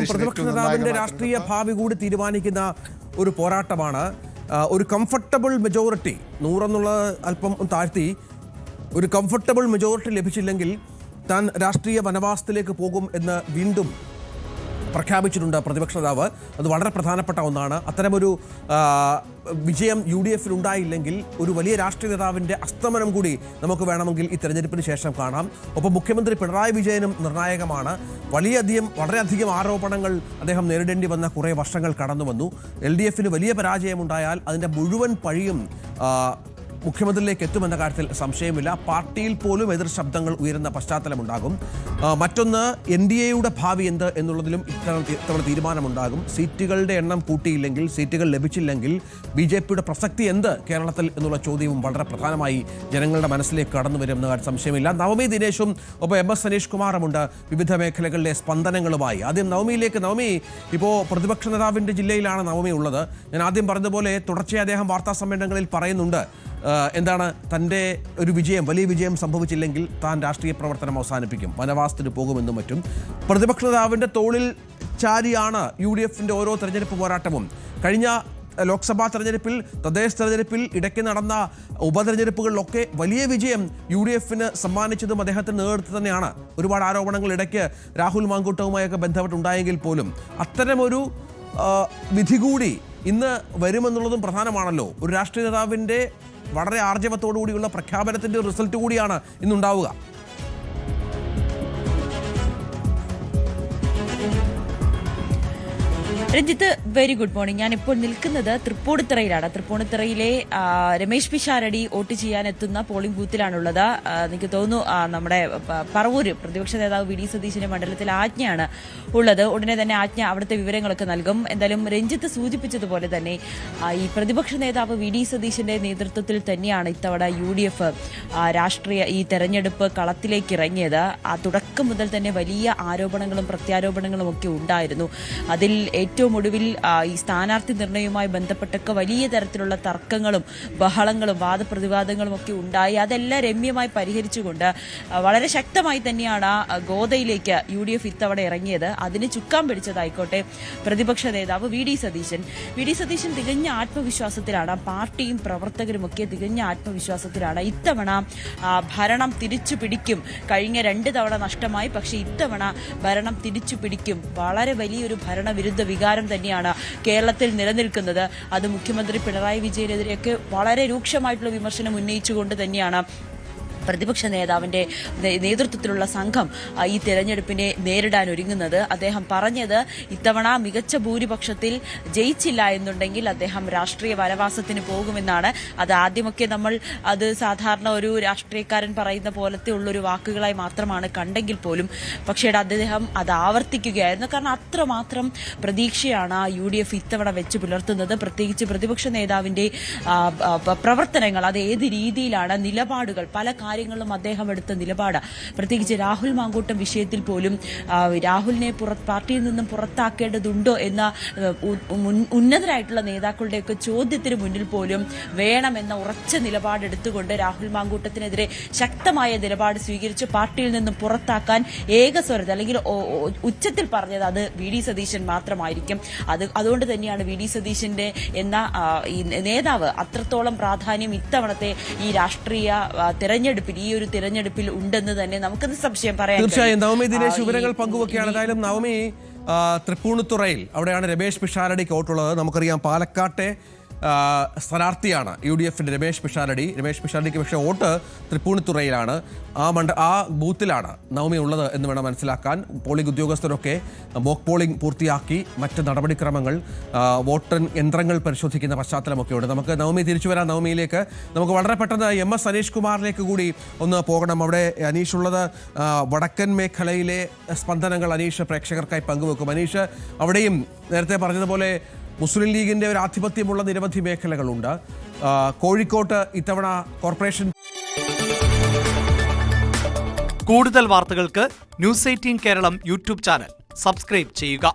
പ്രതിപക്ഷ നേതാവിന്റെ രാഷ്ട്രീയ ഭാവി കൂടി തീരുമാനിക്കുന്ന ഒരു പോരാട്ടമാണ്. ഒരു കംഫർട്ടബിൾ മെജോറിറ്റി 100 എന്നുള്ളത് അല്പം താഴ്ത്തി ഒരു കംഫർട്ടബിൾ മെജോറിറ്റി ലഭിച്ചില്ലെങ്കിൽ താൻ രാഷ്ട്രീയ വനവാസത്തിലേക്ക് പോകും എന്ന് വീണ്ടും പ്രഖ്യാപിച്ചിട്ടുണ്ട് പ്രതിപക്ഷ നേതാവ്. അത് വളരെ പ്രധാനപ്പെട്ട ഒന്നാണ്. അത്തരമൊരു വിജയം UDF ഉണ്ടായില്ലെങ്കിൽ ഒരു വലിയ രാഷ്ട്രീയ നേതാവിൻ്റെ അസ്തമനം കൂടി നമുക്ക് വേണമെങ്കിൽ ഈ തെരഞ്ഞെടുപ്പിന് ശേഷം കാണാം. ഒപ്പം മുഖ്യമന്ത്രി പിണറായി വിജയനും നിർണായകമാണ്. വളരെയധികം ആരോപണങ്ങൾ അദ്ദേഹം നേരിടേണ്ടി വന്ന കുറേ വർഷങ്ങൾ കടന്നു വന്നു. LDF വലിയ പരാജയമുണ്ടായാൽ അതിൻ്റെ മുഴുവൻ പഴിയും മുഖ്യമന്ത്രിയിലേക്ക് എത്തുമെന്ന കാര്യത്തിൽ സംശയമില്ല. പാർട്ടിയിൽ പോലും എതിർ ശബ്ദങ്ങൾ ഉയരുന്ന പശ്ചാത്തലമുണ്ടാകും. മറ്റൊന്ന് NDAയുടെ ഭാവി എന്ത് എന്നുള്ളതിലും ഇത്തവണ തീരുമാനമുണ്ടാകും. സീറ്റുകളുടെ എണ്ണം കൂട്ടിയില്ലെങ്കിൽ, സീറ്റുകൾ ലഭിച്ചില്ലെങ്കിൽ BJPയുടെ പ്രസക്തി എന്ത് കേരളത്തിൽ എന്നുള്ള ചോദ്യവും വളരെ പ്രധാനമായി ജനങ്ങളുടെ മനസ്സിലേക്ക് കടന്നു വരും എന്ന കാര്യം സംശയമില്ല. നവമി ദിനേശും ഒപ്പം MS സനീഷ് കുമാറുമുണ്ട് വിവിധ മേഖലകളിലെ സ്പന്ദനങ്ങളുമായി. ആദ്യം നവമിയിലേക്ക്. നവമി, ഇപ്പോൾ പ്രതിപക്ഷ നേതാവിൻ്റെ ജില്ലയിലാണ് നവമി ഉള്ളത്. ഞാൻ ആദ്യം പറഞ്ഞതുപോലെ തുടർച്ചയായി അദ്ദേഹം വാർത്താ സമ്മേളനങ്ങളിൽ പറയുന്നുണ്ട് എന്താണ് തൻ്റെ ഒരു വലിയ വിജയം സംഭവിച്ചില്ലെങ്കിൽ താൻ രാഷ്ട്രീയ പ്രവർത്തനം അവസാനിപ്പിക്കും, വനവാസത്തിന് പോകുമെന്നും മറ്റും. പ്രതിപക്ഷ നേതാവിൻ്റെ തോളിൽ ചാരിയാണ് UDFൻ്റെ ഓരോ തെരഞ്ഞെടുപ്പ് പോരാട്ടവും. കഴിഞ്ഞ ലോക്സഭാ തെരഞ്ഞെടുപ്പിൽ, തദ്ദേശ തെരഞ്ഞെടുപ്പിൽ, ഇടയ്ക്ക് നടന്ന ഉപതെരഞ്ഞെടുപ്പുകളിലൊക്കെ വലിയ വിജയം UDFന് സമ്മാനിച്ചതും അദ്ദേഹത്തിൻ്റെ നേതൃത്വം തന്നെയാണ്. ഒരുപാട് ആരോപണങ്ങൾ ഇടയ്ക്ക് രാഹുൽ മാങ്കൂട്ടവുമായൊക്കെ ബന്ധപ്പെട്ടുണ്ടായെങ്കിൽ പോലും അത്തരമൊരു വിധി കൂടി ഇന്ന് വരുമെന്നുള്ളതും പ്രധാനമാണല്ലോ. ഒരു രാഷ്ട്രീയ നേതാവിൻ്റെ വളരെ ആർജവത്തോടുകൂടിയുള്ള പ്രഖ്യാപനത്തിൻ്റെ റിസൾട്ട് കൂടിയാണ് ഇന്നുണ്ടാവുക. Ranjith, very good morning. ഞാനിപ്പോൾ നിൽക്കുന്നത് തൃപ്പൂണിത്തുറയിലാണ്. തൃപ്പൂണിത്തുറയിലെ രമേശ് പിഷാരടി വോട്ട് ചെയ്യാനെത്തുന്ന പോളിംഗ് ബൂത്തിലാണുള്ളത്. എനിക്ക് തോന്നുന്നു നമ്മുടെ പറവൂര് പ്രതിപക്ഷ നേതാവ് VD സതീശന്റെ മണ്ഡലത്തിൽ ആജ്ഞയാണ് ഉള്ളത്. ഉടനെ തന്നെ ആജ്ഞ അവിടുത്തെ വിവരങ്ങളൊക്കെ നൽകും. എന്തായാലും രഞ്ജിത്ത് സൂചിപ്പിച്ചതുപോലെ തന്നെ ഈ പ്രതിപക്ഷ നേതാവ് VD സതീശന്റെ നേതൃത്വത്തിൽ തന്നെയാണ് ഇത്തവണ UDF ഈ തെരഞ്ഞെടുപ്പ് കളത്തിലേക്ക് ഇറങ്ങിയത്. ആ തുടക്കം മുതൽ തന്നെ വലിയ ആരോപണങ്ങളും പ്രത്യാരോപണങ്ങളും ഒക്കെ ഉണ്ടായിരുന്നു. അതിൽ ഏറ്റവും ഒടുവിൽ ഈ സ്ഥാനാർത്ഥി നിർണയവുമായി ബന്ധപ്പെട്ടൊക്കെ വലിയ തരത്തിലുള്ള തർക്കങ്ങളും ബഹളങ്ങളും വാദപ്രതിവാദങ്ങളും ഒക്കെ ഉണ്ടായി. അതെല്ലാം രമ്യമായി പരിഹരിച്ചുകൊണ്ട് വളരെ ശക്തമായി തന്നെയാണ് ഗോദയിലേക്ക് UDF ഇത്തവണ ഇറങ്ങിയത്. അതിന് ചുക്കാൻ പിടിച്ചതായിക്കോട്ടെ പ്രതിപക്ഷ നേതാവ് VD സതീശൻ തികഞ്ഞ ആത്മവിശ്വാസത്തിലാണ്. പാർട്ടിയും പ്രവർത്തകരും ഒക്കെ തികഞ്ഞ ആത്മവിശ്വാസത്തിലാണ്. ഇത്തവണ ഭരണം തിരിച്ചു പിടിക്കും. കഴിഞ്ഞ 2 തവണ നഷ്ടമായി, പക്ഷെ ഇത്തവണ ഭരണം തിരിച്ചു പിടിക്കും. വളരെ വലിയൊരു ഭരണവിരുദ്ധ വികാരം തന്നെയാണ് കേരളത്തിൽ നിലനിൽക്കുന്നത്. അത് മുഖ്യമന്ത്രി പിണറായി വിജയനെതിരെയൊക്കെ വളരെ രൂക്ഷമായിട്ടുള്ള വിമർശനം ഉന്നയിച്ചുകൊണ്ട് തന്നെയാണ് പ്രതിപക്ഷ നേതാവിന്റെ നേതൃത്വത്തിലുള്ള സംഘം ഈ തെരഞ്ഞെടുപ്പിനെ നേരിടാൻ ഒരുങ്ങുന്നത്. അദ്ദേഹം പറഞ്ഞത് ഇത്തവണ മികച്ച ഭൂരിപക്ഷത്തിൽ ജയിച്ചില്ല എന്നുണ്ടെങ്കിൽ അദ്ദേഹം രാഷ്ട്രീയ വനവാസത്തിന് പോകുമെന്നാണ്. അത് ആദ്യമൊക്കെ നമ്മൾ അത് സാധാരണ ഒരു രാഷ്ട്രീയക്കാരൻ പറയുന്ന പോലത്തെ ഉള്ളൊരു വാക്കുകളായി മാത്രമാണ് കണ്ടെങ്കിൽ പോലും, പക്ഷേ അദ്ദേഹം അത് ആവർത്തിക്കുകയായിരുന്നു. കാരണം അത്രമാത്രം പ്രതീക്ഷയാണ് UDF ഇത്തവണ വെച്ച് പുലർത്തുന്നത്. പ്രത്യേകിച്ച് പ്രതിപക്ഷ നേതാവിന്റെ പ്രവർത്തനങ്ങൾ, അത് ഏത് രീതിയിലാണ്, നിലപാടുകൾ, പല കാര്യങ്ങളിലും അദ്ദേഹം എടുത്ത നിലപാട്, പ്രത്യേകിച്ച് രാഹുൽ മാങ്കൂട്ടം വിഷയത്തിൽ പോലും രാഹുലിനെ പാർട്ടിയിൽ നിന്നും പുറത്താക്കേണ്ടതുണ്ടോ എന്ന ഉന്നതരായിട്ടുള്ള നേതാക്കളുടെയൊക്കെ ചോദ്യത്തിന് മുന്നിൽ പോലും വേണമെന്ന ഉറച്ച നിലപാടെടുത്തുകൊണ്ട് രാഹുൽ മാങ്കൂട്ടത്തിനെതിരെ ശക്തമായ നിലപാട് സ്വീകരിച്ച് പാർട്ടിയിൽ നിന്നും പുറത്താക്കാൻ ഏകസ്വരത്തിൽ അല്ലെങ്കിൽ ഉച്ചത്തിൽ പറഞ്ഞത് അത് VD സതീശൻ മാത്രമായിരിക്കും. അതുകൊണ്ട് തന്നെയാണ് VD സതീശന്റെ എന്ന ഈ നേതാവ് അത്രത്തോളം പ്രാധാന്യം ഇത്തവണത്തെ ഈ രാഷ്ട്രീയ ഈ ഒരു തിരഞ്ഞെടുപ്പിൽ ഉണ്ടെന്ന് തന്നെ നമുക്കത് സംശയം പറയാം. തീർച്ചയായും നവമി ദിനേശ് വിവരങ്ങൾ പങ്കുവെക്കുകയാണ്. ഏതായാലും നവമി തൃപ്പൂണിത്തുറയിൽ, അവിടെയാണ് രമേശ് പിഷാരടിക്ക് വോട്ടുള്ളത്. നമുക്കറിയാം പാലക്കാട്ടെ സ്ഥാനാർത്ഥിയാണ് UDFന്റെ രമേശ് പിഷാരടിക്ക് പക്ഷേ വോട്ട് തൃപ്പൂണിത്തുറയിലാണ്. ആ ബൂത്തിലാണ് നവമി ഉള്ളത് എന്ന് വേണം മനസ്സിലാക്കാൻ. പോളിംഗ് ഉദ്യോഗസ്ഥരൊക്കെ മോക്ക് പോളിംഗ് പൂർത്തിയാക്കി മറ്റ് നടപടിക്രമങ്ങൾ, വോട്ടിംഗ് യന്ത്രങ്ങൾ പരിശോധിക്കുന്ന പശ്ചാത്തലമൊക്കെ ഉണ്ട്. നമുക്ക് നവമി തിരിച്ചു വരാം. നവമിയിലേക്ക് നമുക്ക് വളരെ പെട്ടെന്ന് MS സനീഷ് കുമാറിലേക്ക് കൂടി ഒന്ന് പോകണം. അവിടെ അനീഷ് ഉള്ളത്. വടക്കൻ മേഖലയിലെ സ്പന്ദനങ്ങൾ അനീഷ് പ്രേക്ഷകർക്കായി പങ്കുവെക്കും. അനീഷ്, അവിടെയും നേരത്തെ പറഞ്ഞതുപോലെ മുസ്ലിം ലീഗിന്റെ ഒരു ആധിപത്യമുള്ള നിരവധി മേഖലകളുണ്ട്. കോഴിക്കോട്ട് ഇത്തവണ കോർപ്പറേഷൻ. കൂടുതൽ വാർത്തകൾക്ക് News 18 Keralam YouTube channel subscribe ചെയ്യുക.